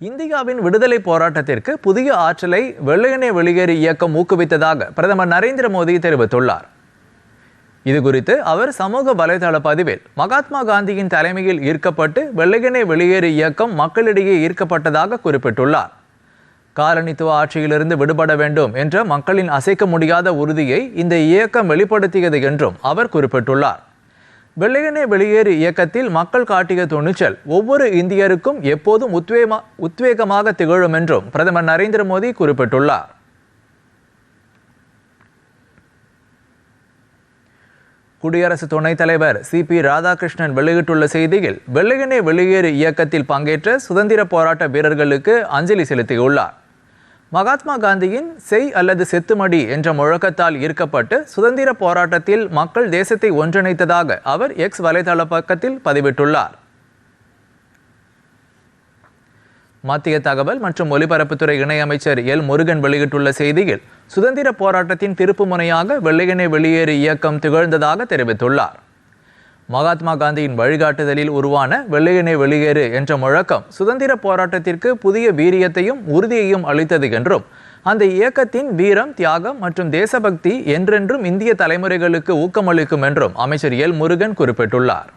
இந்தியாவின் விடுதலை போராட்டத்திற்கு புதிய ஆற்றலை வெள்ளையனே வெளியேறு இயக்கம் ஊக்குவித்ததாக பிரதமர் நரேந்திர மோடி தெரிவித்துள்ளார். இதுகுறித்து அவர் சமூக வலைதள பதிவில், மகாத்மா காந்தியின் தலைமையில் ஈர்க்கப்பட்டு வெள்ளையனே வெளியேறு இயக்கம் மக்களிடையே ஈர்க்கப்பட்டதாக குறிப்பிட்டுள்ளார். காலனித்துவ ஆட்சியிலிருந்து விடுபட வேண்டும் என்ற மக்களின் அசைக்க முடியாத உறுதியை இந்த இயக்கம் வெளிப்படுத்தியது என்றும் அவர் குறிப்பிட்டுள்ளார். வெள்ளையனே வெளியேறு இயக்கத்தில் மக்கள் காட்டிய துணிச்சல் ஒவ்வொரு இந்தியருக்கும் எப்போதும் உத்வேகமாக திகழும் என்றும் பிரதமர் நரேந்திர மோடி குறிப்பிட்டுள்ளார். குடியரசு துணைத் தலைவர் CP ராதாகிருஷ்ணன் வெளியிட்டுள்ள செய்தியில், வெள்ளையனே வெளியேறு இயக்கத்தில் பங்கேற்ற சுதந்திர போராட்ட வீரர்களுக்கு அஞ்சலி செலுத்தியுள்ளார். மகாத்மா காந்தியின் செய் அல்லது செத்துமடி என்ற முழக்கத்தால் ஈர்க்கப்பட்டு சுதந்திர போராட்டத்தில் மக்கள் தேசத்தை ஒன்றிணைத்ததாக அவர் X வலைதள பக்கத்தில் பதிவிட்டுள்ளார். மத்திய தகவல் மற்றும் ஒலிபரப்புத்துறை இணையமைச்சர் L. முருகன் வெளியிட்டுள்ள செய்தியில், சுதந்திர போராட்டத்தின் திருப்பு முனையாக வெள்ளையனே வெளியேறு இயக்கம் திகழ்ந்ததாக தெரிவித்துள்ளார். மகாத்மா காந்தியின் வழிகாட்டுதலில் உருவான வெள்ளையனே வெளியேறு என்ற முழக்கம் சுதந்திர போராட்டத்திற்கு புதிய வீரியத்தையும் உறுதியையும் அளித்தது என்றும், அந்த இயக்கத்தின் வீரம், தியாகம் மற்றும் தேசபக்தி என்றென்றும் இந்திய தலைமுறைகளுக்கு ஊக்கமளிக்கும் என்றும் அமைச்சர் L. முருகன் குறிப்பிட்டுள்ளார்.